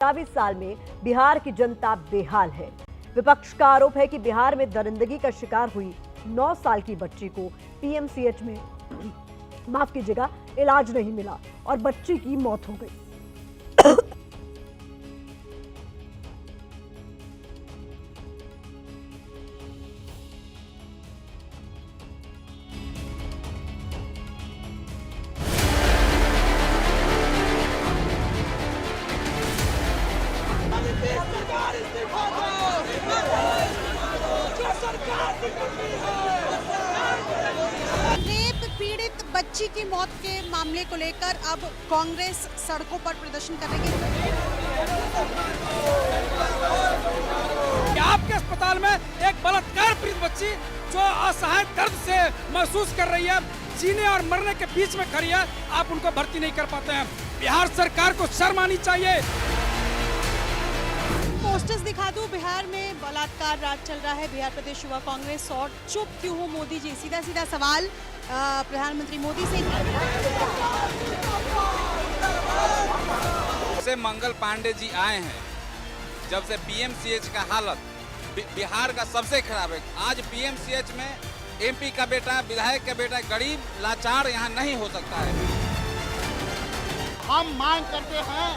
27 साल में बिहार की जनता बेहाल है। विपक्ष का आरोप है कि बिहार में दरिंदगी का शिकार हुई 9 साल की बच्ची को पीएमसीएच में माफ कीजिएगा इलाज नहीं मिला और बच्ची की मौत हो गई। रेप पीड़ित बच्ची की मौत के मामले को लेकर अब कांग्रेस सड़कों पर प्रदर्शन करेगी। आपके अस्पताल में एक बलात्कार पीड़ित बच्ची जो असहाय दर्द से महसूस कर रही है, जीने और मरने के बीच में खड़ी है, आप उनको भर्ती नहीं कर पाते हैं। बिहार सरकार को शर्म आनी चाहिए। पोस्टर्स दिखा दूं, बिहार में बलात्कार राज चल रहा है। बिहार प्रदेश युवा कांग्रेस और चुप क्यों हो मोदी जी, सीधा सीधा सवाल प्रधानमंत्री मोदी से मंगल पांडे जी आए हैं, जब से पीएमसीएच का हालत बिहार का सबसे खराब है। आज पीएमसीएच में एमपी का बेटा, विधायक का बेटा, गरीब लाचार यहाँ नहीं हो सकता है। हम मांग करते हैं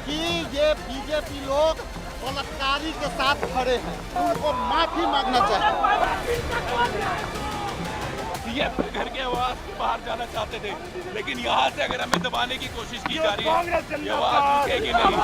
कि ये बीजेपी लोग बलात्कारी के साथ खड़े हैं, उनको माफी मांगना चाहिए। सीएम घर के आवाज के बाहर जाना चाहते थे, लेकिन यहाँ से अगर हमें दबाने की कोशिश की जा रही है, ये आवाज रुकेगी नहीं।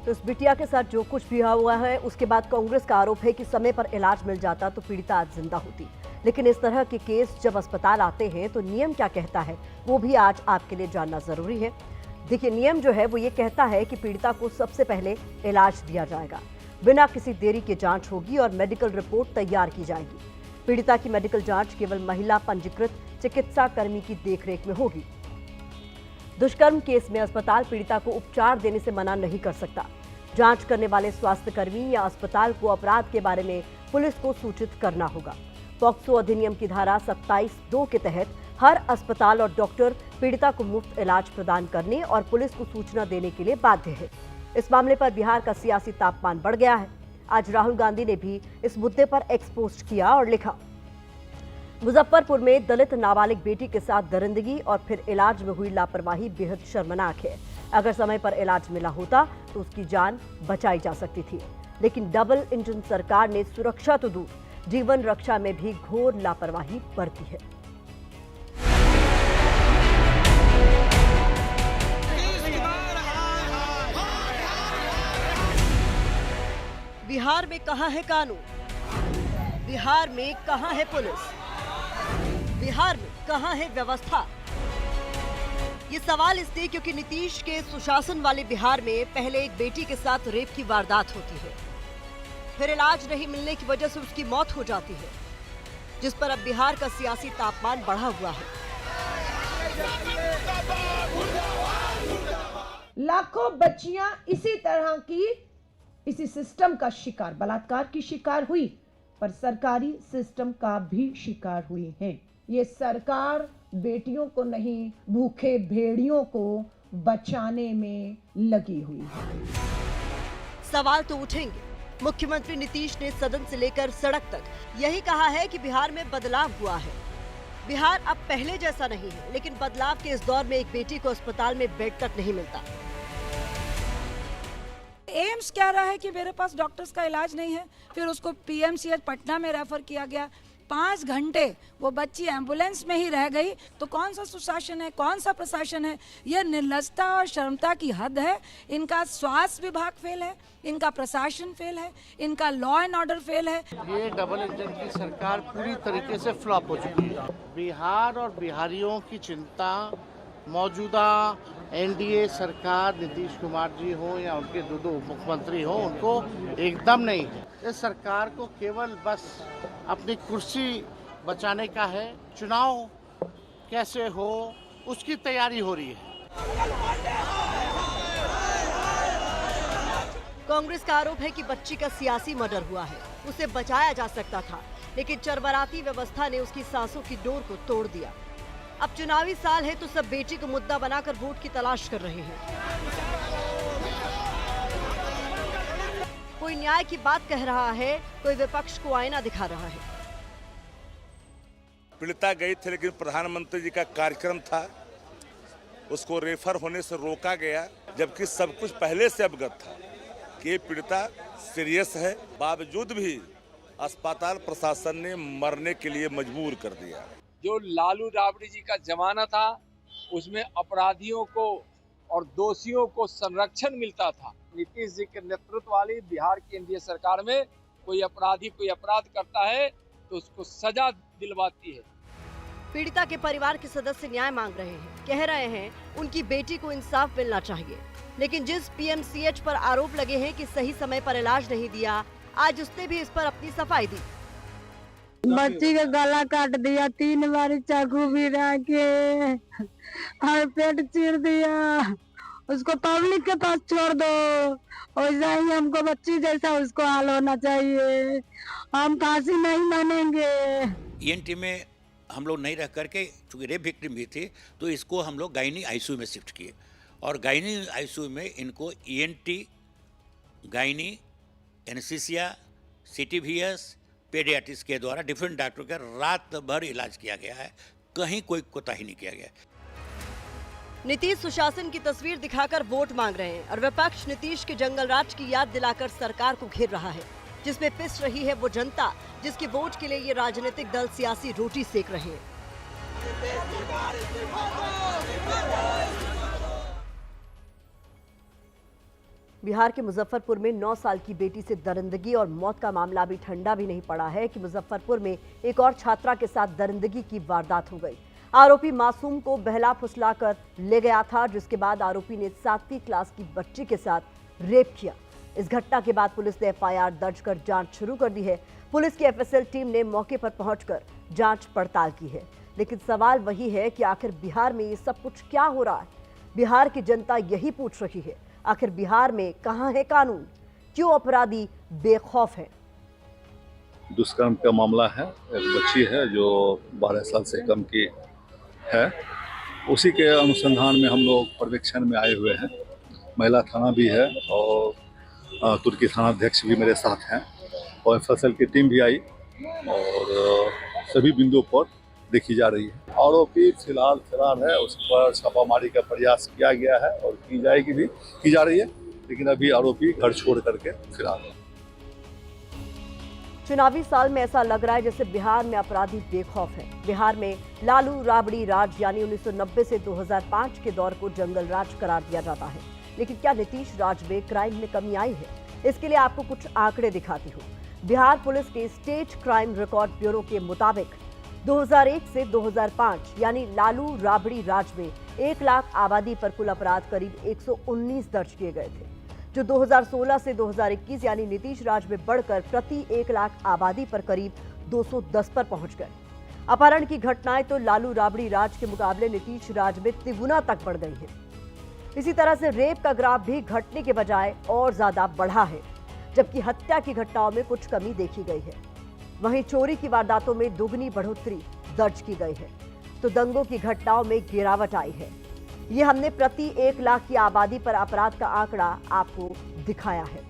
तो इस बिटिया के साथ जो कुछ भी हुआ है, उसके बाद कांग्रेस का आरोप है कि समय पर इलाज मिल जाता तो पीड़िता आज जिंदा होती। लेकिन इस तरह के केस जब अस्पताल आते हैं तो नियम क्या कहता है, वो भी आज आपके लिए जानना जरूरी है। देखिए, नियम जो है वो ये कहता है कि पीड़िता को सबसे पहले इलाज दिया जाएगा, बिना किसी देरी के जांच होगी और मेडिकल रिपोर्ट तैयार की जाएगी। पीड़िता की मेडिकल जांच केवल महिला पंजीकृत चिकित्सा कर्मी की देखरेख में होगी। दुष्कर्म केस में अस्पताल पीड़िता को उपचार देने से मना नहीं कर सकता। जांच करने वाले स्वास्थ्यकर्मी या अस्पताल को अपराध के बारे में पुलिस को सूचित करना होगा। पॉक्सो अधिनियम की धारा 27(2) के तहत हर अस्पताल और डॉक्टर पीड़िता को मुफ्त इलाज प्रदान करने और पुलिस को सूचना देने के लिए बाध्य है। इस मामले पर बिहार का सियासी तापमान बढ़ गया है। आज राहुल गांधी ने भी इस मुद्दे पर एक्स पोस्ट किया और लिखा, मुजफ्फरपुर में दलित नाबालिग बेटी के साथ दरिंदगी और फिर इलाज में हुई लापरवाही बेहद शर्मनाक है। अगर समय पर इलाज मिला होता तो उसकी जान बचाई जा सकती थी, लेकिन डबल इंजन सरकार ने सुरक्षा तो दूर, जीवन रक्षा में भी घोर लापरवाही बरती है। बिहार में कहां है कानून? बिहार में कहां है पुलिस? बिहार में कहां है व्यवस्था? ये सवाल इसलिए क्योंकि नीतीश के सुशासन वाले बिहार में पहले एक बेटी के साथ रेप की वारदात होती है, फिर इलाज नहीं मिलने की वजह से उसकी मौत हो जाती है, जिस पर अब बिहार का सियासी तापमान बढ़ा हुआ है। लाखों बच्चियां इसी तरह की इसी सिस्टम का शिकार, बलात्कार की शिकार हुई, पर सरकारी सिस्टम का भी शिकार हुई हैं। ये सरकार बेटियों को नहीं, भूखे भेड़ियों को बचाने में लगी हुई है। सवाल तो उठेंगे। मुख्यमंत्री नीतीश ने सदन से लेकर सड़क तक यही कहा है कि बिहार में बदलाव हुआ है। बिहार अब पहले जैसा नहीं है, लेकिन बदलाव के इस दौर में एक बेटी को अस्पताल में बेड तक नहीं मिलता। एम्स कह रहा है कि मेरे पास डॉक्टर्स का इलाज नहीं है, फिर उसको पीएमसीएच पटना में रेफर किया गया। 5 घंटे वो बच्ची एम्बुलेंस में ही रह गई। तो कौन सा सुशासन है, कौन सा प्रशासन है? यह निर्लजता और शर्मता की हद है। इनका स्वास्थ्य विभाग फेल है, इनका प्रशासन फेल है, इनका लॉ एंड ऑर्डर फेल है। ये डबल इंजन की सरकार पूरी तरीके से फ्लॉप हो चुकी है। बिहार और बिहारियों की चिंता मौजूदा एनडीए सरकार, नीतीश कुमार जी हो या उनके दो मुख्यमंत्री हो, उनको एकदम नहीं है। इस सरकार को केवल बस अपनी कुर्सी बचाने का है। चुनाव कैसे हो उसकी तैयारी हो रही है। कांग्रेस का आरोप है कि बच्ची का सियासी मर्डर हुआ है, उसे बचाया जा सकता था, लेकिन चरबराती व्यवस्था ने उसकी सांसों की डोर को तोड़ दिया। अब चुनावी साल है तो सब बेटी को मुद्दा बनाकर वोट की तलाश कर रहे हैं। कोई न्याय की बात कह रहा है, कोई विपक्ष को आईना दिखा रहा है। पीड़िता गई थी लेकिन प्रधानमंत्री जी का कार्यक्रम था, उसको रेफर होने से रोका गया, जबकि सब कुछ पहले से अवगत था कि ये पीड़िता सीरियस है। बावजूद भी अस्पताल प्रशासन ने मरने के लिए मजबूर कर दिया। जो लालू राबड़ी जी का जमाना था उसमें अपराधियों को और दोषियों को संरक्षण मिलता था। नीतीश जी के नेतृत्व वाली बिहार की एनडीए सरकार में कोई अपराधी कोई अपराध करता है तो उसको सजा दिलवाती है। पीड़िता के परिवार के सदस्य न्याय मांग रहे हैं, कह रहे हैं उनकी बेटी को इंसाफ मिलना चाहिए। लेकिन जिस पीएमसीएच पर आरोप लगे हैं कि सही समय पर इलाज नहीं दिया, आज उसने भी इस पर अपनी सफाई दी। बच्ची का गला काट दिया, 3 बार चाकू भी के और पेट चीर दिया। उसको पब्लिक के पास छोड़ दो, वैसा ही हमको बच्ची जैसा उसको हाल होना चाहिए। हम फांसी नहीं मानेंगे। ईएनटी में हम लोग नहीं रह करके, चूँकि रेप विक्टिम भी थी, तो इसको हम लोग गायनी आईसीयू में शिफ्ट किए और गायनी आईसीयू में इनको ENT, gynae, anaesthesia, CTVS, paediatrics के द्वारा डिफरेंट डॉक्टर का रात भर इलाज किया गया है। कहीं कोई कोताही नहीं किया गया। नीतीश सुशासन की तस्वीर दिखाकर वोट मांग रहे हैं और विपक्ष नीतीश के जंगल राज की याद दिलाकर सरकार को घेर रहा है, जिसमें पिस रही है वो जनता जिसके वोट के लिए ये राजनीतिक दल सियासी रोटी सेक रहे हैं। बिहार के मुजफ्फरपुर में 9 साल की बेटी से दरिंदगी और मौत का मामला भी ठंडा भी नहीं पड़ा है कि मुजफ्फरपुर में एक और छात्रा के साथ दरिंदगी की वारदात हो गई। आरोपी मासूम को बहला फुसलाकर ले गया था, जिसके बाद आरोपी ने 7वीं क्लास की बच्ची के साथ रेप किया। इस घटना के बाद पुलिस ने एफआईआर दर्ज कर जांच शुरू कर दी है। पुलिस की एफएसएल टीम ने मौके पर पहुंचकर जांच पड़ताल की है। लेकिन सवाल वही है कि आखिर बिहार में ये सब कुछ क्या हो रहा है। बिहार की जनता यही पूछ रही है, आखिर बिहार में कहां है कानून, क्यों अपराधी बेखौफ हैं। दुष्कर्म का मामला है, एक बच्ची है जो 12 साल से कम की है। उसी के अनुसंधान में हम लोग पर्यवेक्षण में आए हुए हैं। महिला थाना भी है और तुर्की थाना अध्यक्ष भी मेरे साथ हैं और एफएसएल की टीम भी आई और सभी बिंदुओं पर देखी जा रही है। आरोपी फिलहाल फरार है, उस पर छापामारी का प्रयास किया गया है और की जाएगी भी, की जा रही है, लेकिन अभी आरोपी घर छोड़ करके फरार है। चुनावी साल में ऐसा लग रहा है जैसे बिहार में अपराधी बेखौफ है। बिहार में लालू राबड़ी राज यानी 1990 से 2005 के दौर को जंगल राज करार दिया जाता है। लेकिन क्या नीतीश राज में क्राइम में कमी आई है? इसके लिए आपको कुछ आंकड़े दिखाती हूँ। बिहार पुलिस के स्टेट क्राइम रिकॉर्ड ब्यूरो के मुताबिक 2001 से 2005 यानी लालू राबड़ी राज में 1 लाख आबादी पर कुल अपराध करीब 119 दर्ज किए गए थे, जो 2016 से 2021 यानी नीतीश राज में बढ़कर प्रति 1 लाख आबादी पर करीब 210 पर पहुंच गए। अपहरण की घटनाएं तो लालू राबड़ी राज के मुकाबले नीतीश राज में तिगुना तक बढ़ गई हैं। इसी तरह से रेप का ग्राफ भी घटने के बजाय और ज्यादा बढ़ा है, जबकि हत्या की घटनाओं में कुछ कमी देखी गई है। वहीं चोरी की वारदातों में दुगनी बढ़ोतरी दर्ज की गई है, तो दंगों की घटनाओं में गिरावट आई है। ये हमने प्रति 1 लाख की आबादी पर अपराध का आंकड़ा आपको दिखाया है।